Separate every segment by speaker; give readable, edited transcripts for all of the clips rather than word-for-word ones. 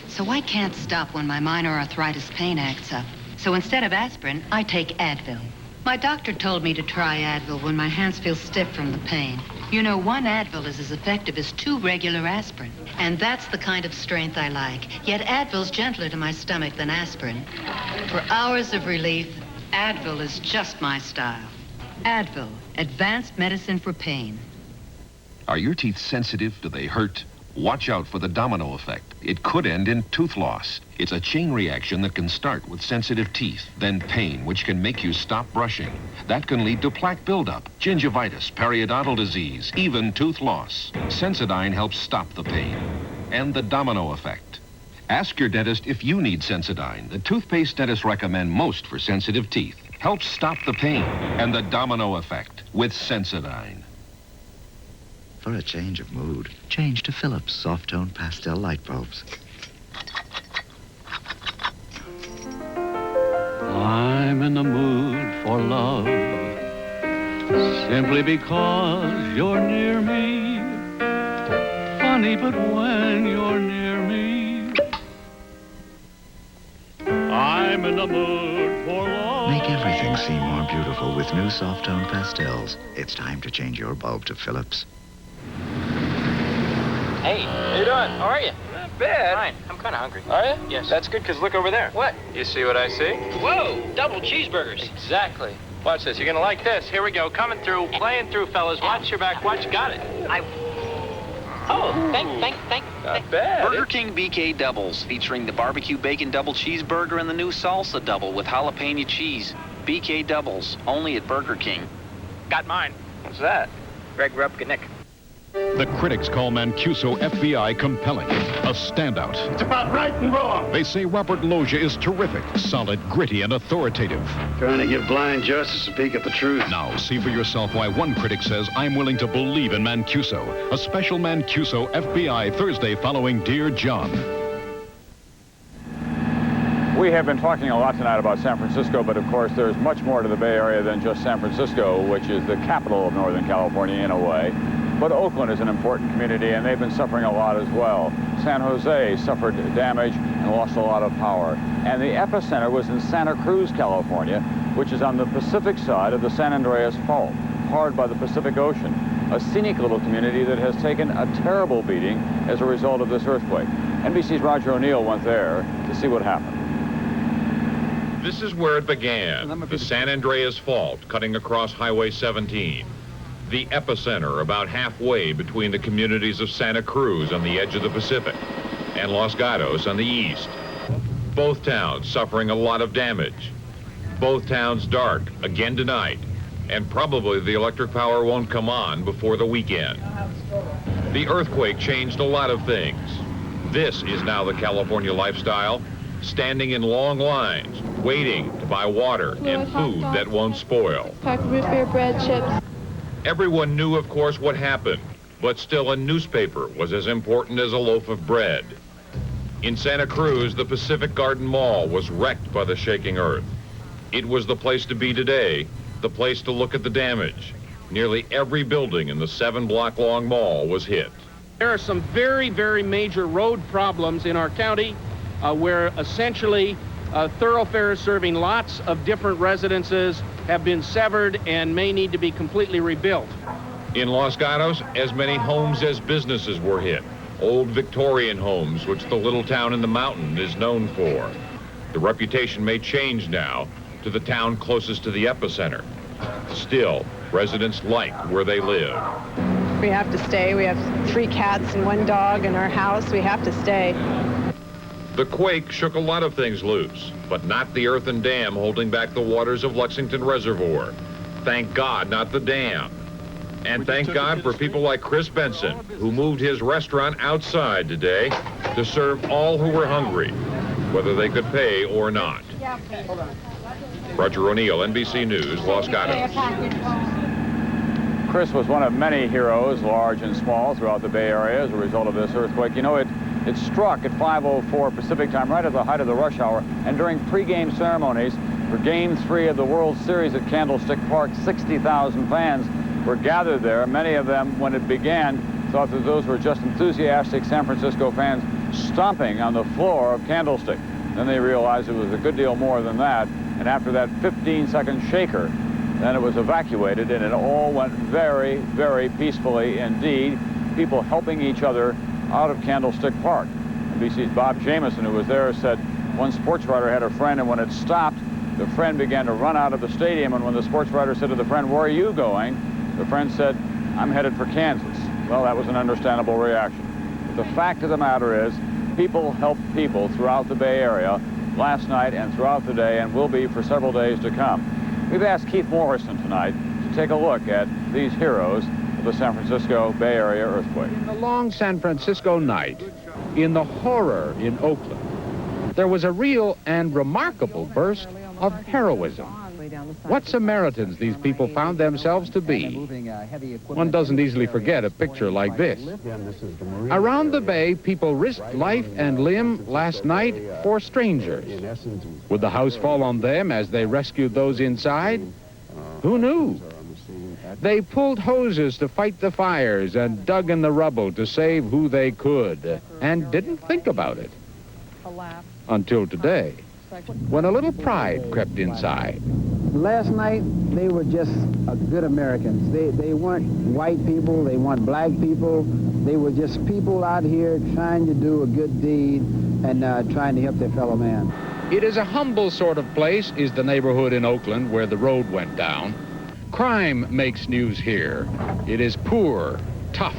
Speaker 1: So I can't stop when my minor arthritis pain acts up. So instead of aspirin, I take Advil. My doctor told me to try Advil when my hands feel stiff from the pain. You know, one Advil is as effective as 2 regular aspirin. And that's the kind of strength I like. Yet Advil's gentler to my stomach than aspirin. For hours of relief, Advil is just my style. Advil, advanced medicine for pain.
Speaker 2: Are your teeth sensitive? Do they hurt? Watch out for the domino effect. It could end in tooth loss. It's a chain reaction that can start with sensitive teeth, then pain, which can make you stop brushing. That can lead to plaque buildup, gingivitis, periodontal disease, even tooth loss. Sensodyne helps stop the pain. And the domino effect. Ask your dentist if you need Sensodyne, the toothpaste dentists recommend most for sensitive teeth. Helps stop the pain and the domino effect with Sensodyne.
Speaker 3: For a change of mood, change to Philips soft-tone pastel light bulbs.
Speaker 4: I'm in the mood for love, simply because you're near me. Funny, but when you're near me, I'm in the mood for love.
Speaker 3: Make everything seem more beautiful with new soft-tone pastels. It's time to change your bulb to Philips.
Speaker 5: Hey, how you doing? How are you?
Speaker 6: Not bad.
Speaker 5: Fine. I'm kind of hungry.
Speaker 6: Are you?
Speaker 5: Yes.
Speaker 6: That's good, because look over there.
Speaker 5: What?
Speaker 6: You see what I see?
Speaker 5: Whoa, double cheeseburgers. Exactly.
Speaker 6: Watch this. You're going to like this. Here we go. Coming through, playing through, fellas. Watch your back. Watch. Got it.
Speaker 5: Oh, thank.
Speaker 6: Not bad.
Speaker 7: Burger King BK Doubles, featuring the barbecue bacon double cheeseburger and the new salsa double with jalapeno cheese. BK Doubles, only at Burger King.
Speaker 5: Got mine.
Speaker 6: What's that?
Speaker 5: Greg Rupkinick.
Speaker 8: The critics call Mancuso FBI compelling, a standout.
Speaker 9: It's about right and wrong.
Speaker 8: They say Robert Loggia is terrific, solid, gritty, and authoritative.
Speaker 9: Trying to give blind justice a peek at the truth.
Speaker 8: Now, see for yourself why one critic says, I'm willing to believe in Mancuso. A special Mancuso FBI Thursday following Dear John.
Speaker 10: We have been talking a lot tonight about San Francisco, but of course there's much more to the Bay Area than just San Francisco, which is the capital of Northern California in a way. But Oakland is an important community, and they've been suffering a lot as well. San Jose suffered damage and lost a lot of power. And the epicenter was in Santa Cruz, California, which is on the Pacific side of the San Andreas Fault, hard by the Pacific Ocean. A scenic little community that has taken a terrible beating as a result of this earthquake. NBC's Roger O'Neill went there to see what happened.
Speaker 11: This is where it began, the San Andreas Fault cutting across Highway 17. The epicenter about halfway between the communities of Santa Cruz on the edge of the Pacific and Los Gatos on the east. Both towns suffering a lot of damage. Both towns dark again tonight, and probably the electric power won't come on before the weekend. The earthquake changed a lot of things. This is now the California lifestyle, standing in long lines, waiting to buy water and food that won't spoil.
Speaker 12: Pack root beer, bread, chips.
Speaker 11: Everyone knew, of course, what happened, but still a newspaper was as important as a loaf of bread. In Santa Cruz, the Pacific Garden Mall was wrecked by the shaking earth. It was the place to be today, the place to look at the damage. Nearly every building in the 7-block-long mall was hit.
Speaker 13: There are some very, very major road problems in our county where essentially thoroughfares serving lots of different residences have been severed and may need to be completely rebuilt.
Speaker 11: In Los Gatos, as many homes as businesses were hit. Old Victorian homes, which the little town in the mountain is known for. The reputation may change now to the town closest to the epicenter. Still, residents like where they live.
Speaker 12: We have to stay. We have 3 cats and 1 dog in our house. We have to stay.
Speaker 11: The quake shook a lot of things loose, but not the earthen dam holding back the waters of Lexington Reservoir. Thank God, not the dam. And thank God for people like Chris Benson, who moved his restaurant outside today to serve all who were hungry, whether they could pay or not. Roger O'Neill, NBC News, Los Gatos.
Speaker 10: Chris was one of many heroes, large and small, throughout the Bay Area as a result of this earthquake. You know, it struck at 5:04 Pacific time, right at the height of the rush hour, and during pregame ceremonies for Game 3 of the World Series at Candlestick Park, 60,000 fans were gathered there. Many of them, when it began, thought that those were just enthusiastic San Francisco fans stomping on the floor of Candlestick. Then they realized it was a good deal more than that, and after that 15-second shaker, then it was evacuated, and it all went very, very peacefully indeed. People helping each other out of Candlestick Park. NBC's Bob Jameson, who was there, said one sports writer had a friend, and when it stopped, the friend began to run out of the stadium, and when the sports writer said to the friend, "Where are you going?" the friend said, "I'm headed for Kansas." Well, that was an understandable reaction. But the fact of the matter is, people help people throughout the Bay Area last night and throughout the day, and will be for several days to come. We've asked Keith Morrison tonight to take a look at these heroes of the San Francisco Bay Area earthquake.
Speaker 13: In the long San Francisco night, in the horror in Oakland, there was a real and remarkable burst of heroism. What Samaritans these people found themselves to be. One doesn't easily forget a picture like this. Around the bay, people risked life and limb last night for strangers. Would the house fall on them as they rescued those inside? Who knew? They pulled hoses to fight the fires and dug in the rubble to save who they could, and didn't think about it. Until today, when a little pride crept inside.
Speaker 14: Last night, they were just good Americans. They weren't white people, they weren't black people. They were just people out here trying to do a good deed and trying to help their fellow man.
Speaker 13: It is a humble sort of place, is the neighborhood in Oakland where the road went down. Crime makes news here. It is poor, tough.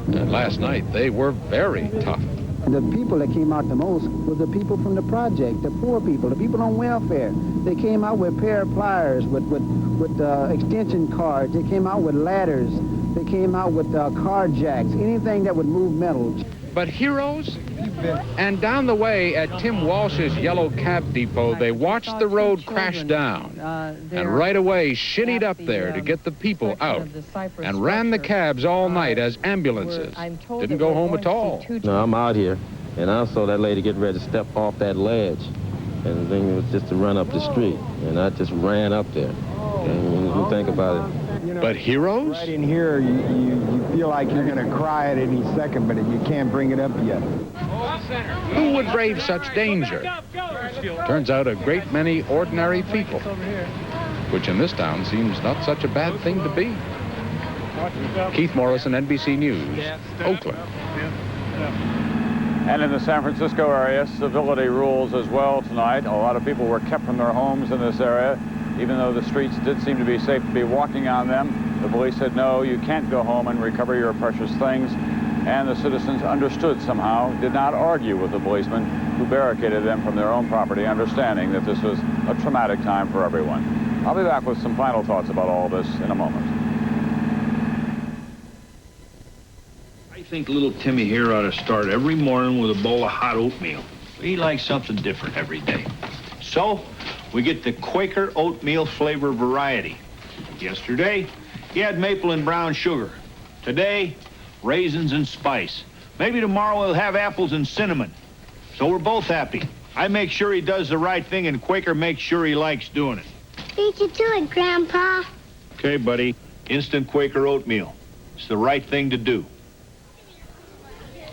Speaker 13: And last night, they were very tough.
Speaker 14: The people that came out the most were the people from the project, the poor people, the people on welfare. They came out with a pair of pliers, with extension cords. They came out with ladders. They came out with car jacks, anything that would move metal.
Speaker 13: But heroes? And down the way at Tim Walsh's yellow cab depot, they watched the road crash down and right away shinnied up there to get the people out and ran the cabs all night as ambulances. Didn't go home at all.
Speaker 15: No, I'm out here, and I saw that lady get ready to step off that ledge, and the thing was just to run up the street, and I just ran up there. And you think about it.
Speaker 13: But heroes?
Speaker 16: Right in here, you feel like you're going to cry at any second, but you can't bring it up yet.
Speaker 13: Who would brave such danger? Turns out a great many ordinary people, which in this town seems not such a bad thing to be. Keith Morrison, NBC News, Oakland.
Speaker 10: And in the San Francisco area, civility rules as well tonight. A lot of people were kept from their homes in this area, even though the streets did seem to be safe to be walking on them. The police said, no, you can't go home and recover your precious things. And the citizens understood somehow, did not argue with the policemen who barricaded them from their own property, understanding that this was a traumatic time for everyone. I'll be back with some final thoughts about all this in a moment.
Speaker 17: I think little Timmy here ought to start every morning with a bowl of hot oatmeal. He likes something different every day. So, we get the Quaker oatmeal flavor variety. Yesterday, he had maple and brown sugar. Today, raisins and spice. Maybe tomorrow we'll have apples and cinnamon. So we're both happy. I make sure he does the right thing, and Quaker makes sure he likes doing it.
Speaker 18: Beat you to it, Grandpa.
Speaker 17: Okay, buddy. Instant Quaker oatmeal. It's the right thing to do.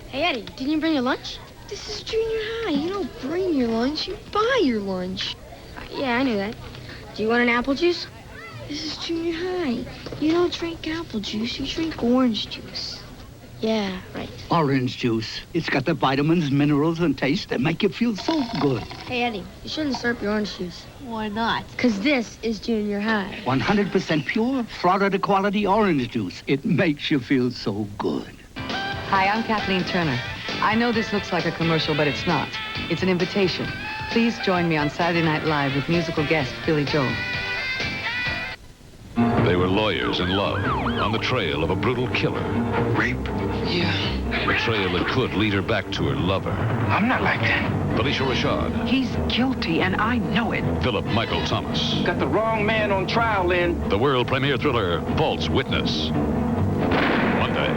Speaker 18: Hey, Eddie, didn't you bring your lunch? This is junior high. You don't bring your lunch, you buy your lunch. Yeah, I knew that. Do you want an apple juice? This is junior high. You don't drink apple juice, you drink orange juice. Yeah, right.
Speaker 19: Orange juice. It's got the vitamins, minerals, and taste that make you feel so good.
Speaker 18: Hey, Eddie, you shouldn't slurp your orange juice.
Speaker 19: Why not?
Speaker 18: Because this is junior high.
Speaker 19: 100% pure, Florida quality orange juice. It makes you feel so good.
Speaker 20: Hi, I'm Kathleen Turner. I know this looks like a commercial, but it's not. It's an invitation. Please join me on Saturday Night Live with musical guest Billy Joel.
Speaker 8: They were lawyers in love, on the trail of a brutal killer.
Speaker 21: Rape? Yeah.
Speaker 8: A trail that could lead her back to her lover.
Speaker 21: I'm not like that.
Speaker 8: Felicia Rashad.
Speaker 21: He's guilty, and I know it.
Speaker 8: Philip Michael Thomas.
Speaker 21: Got the wrong man on trial, Lynn.
Speaker 8: The world premiere thriller, False Witness. Monday.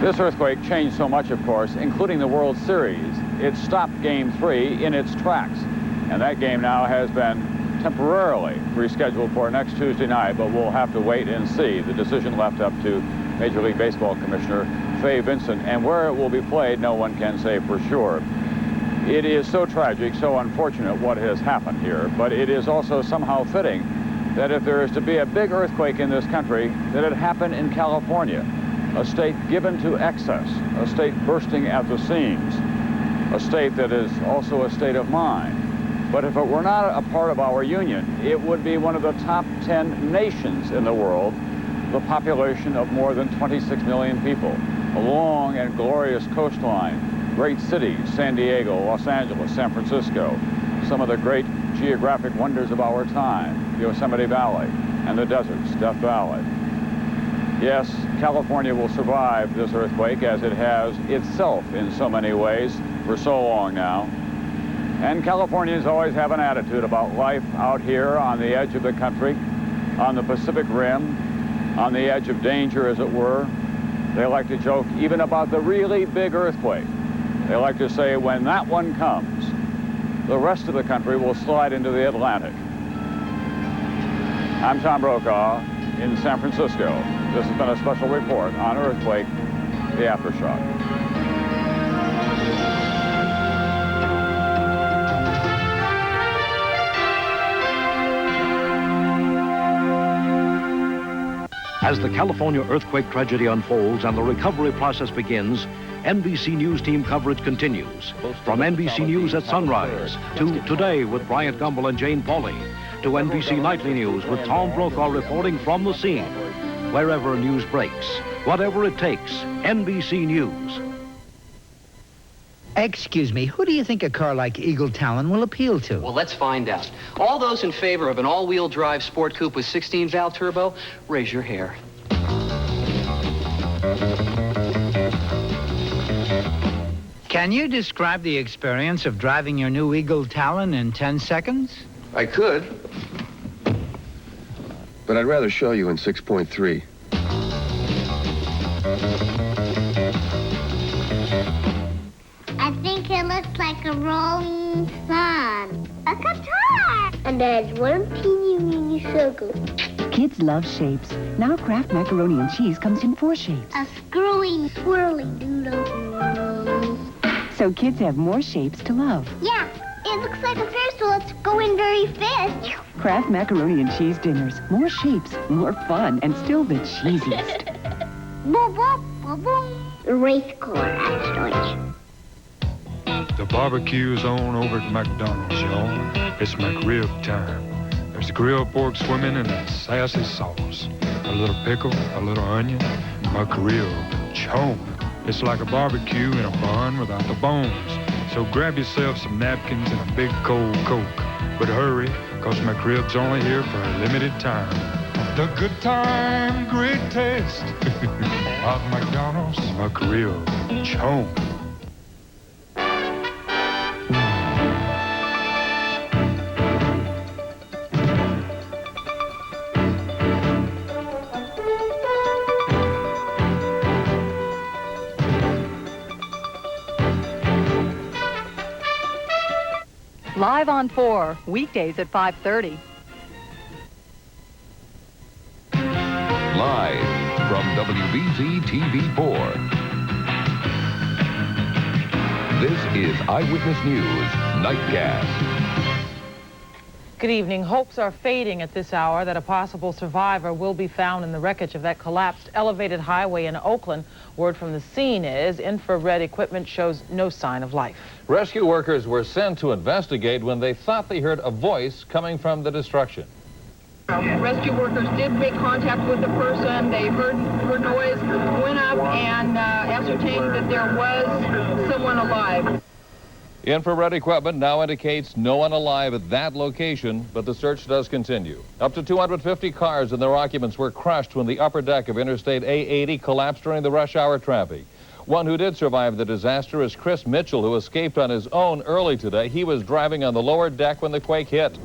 Speaker 10: This earthquake changed so much, of course, including the World Series. It stopped Game 3 in its tracks. And that game now has been temporarily rescheduled for next Tuesday night, but we'll have to wait and see. The decision left up to Major League Baseball Commissioner Fay Vincent, and where it will be played, no one can say for sure. It is so tragic, so unfortunate what has happened here, but it is also somehow fitting that if there is to be a big earthquake in this country, that it happen in California, a state given to excess, a state bursting at the seams, a state that is also a state of mind. But if it were not a part of our union, it would be one of the top 10 nations in the world, the population of more than 26 million people, a long and glorious coastline, great cities, San Diego, Los Angeles, San Francisco, some of the great geographic wonders of our time, Yosemite Valley and the deserts, Death Valley. Yes, California will survive this earthquake as it has itself in so many ways for so long now. And Californians always have an attitude about life out here on the edge of the country, on the Pacific Rim, on the edge of danger, as it were. They like to joke even about the really big earthquake. They like to say, when that one comes, the rest of the country will slide into the Atlantic. I'm Tom Brokaw in San Francisco. This has been a special report on earthquake, the aftershock.
Speaker 1: As the California earthquake tragedy unfolds and the recovery process begins, NBC News team coverage continues. From NBC News at sunrise, to Today with Bryant Gumbel and Jane Pauley, to NBC Nightly News with Tom Brokaw reporting from the scene. Wherever news breaks, whatever it takes, NBC News.
Speaker 22: Excuse me, who do you think a car like Eagle Talon will appeal to?
Speaker 23: Well, let's find out. All those in favor of an all-wheel drive sport coupe with 16-valve turbo, raise your hair.
Speaker 22: Can you describe the experience of driving your new Eagle Talon in 10 seconds?
Speaker 24: I could, but I'd rather show you in 6.3.
Speaker 25: I think it looks like a rolling sun. A guitar! And there's one teeny circle.
Speaker 26: Kids love shapes. Now Kraft macaroni and cheese comes in 4 shapes.
Speaker 25: A screwy, swirly doodle.
Speaker 26: So kids have more shapes to love.
Speaker 25: Yeah, it looks like a Ferris wheel. It's going very fast.
Speaker 26: Kraft macaroni and cheese dinners. More shapes, more fun, and still the cheesiest.
Speaker 25: Boop, boop, boop, boop. Race car at Deutsch.
Speaker 27: The barbecue's on over at McDonald's, y'all. It's McRib time. There's grilled pork swimming in that sassy sauce. A little pickle, a little onion, McRib, chomp. It's like a barbecue in a bun without the bones. So grab yourself some napkins and a big cold Coke. But hurry, cause McRib's only here for a limited time. The good time, great taste of McDonald's McRib, chomp.
Speaker 28: Live on 4, weekdays at 5:30.
Speaker 2: Live from WBZ TV4. This is Eyewitness News Nightcast.
Speaker 29: Good evening. Hopes are fading at this hour that a possible survivor will be found in the wreckage of that collapsed elevated highway in Oakland. Word from the scene is infrared equipment shows no sign of life.
Speaker 30: Rescue workers were sent to investigate when they thought they heard a voice coming from the destruction.
Speaker 31: Rescue workers did make contact with the person. They heard noise, went up and ascertained that there was someone alive.
Speaker 30: Infrared equipment now indicates no one alive at that location, but the search does continue. Up to 250 cars and their occupants were crushed when the upper deck of Interstate A80 collapsed during the rush hour traffic. One who did survive the disaster is Chris Mitchell, who escaped on his own early today. He was driving on the lower deck when the quake hit.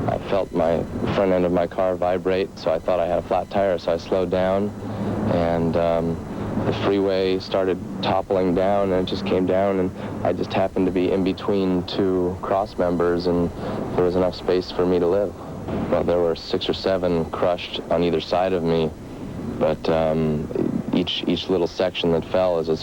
Speaker 15: I felt my front end of my car vibrate, so I thought I had a flat tire, so I slowed down, and the freeway started toppling down, and it just came down, and I just happened to be in between 2 cross members, and there was enough space for me to live. Well, there were 6 or 7 crushed on either side of me, but each little section that fell is its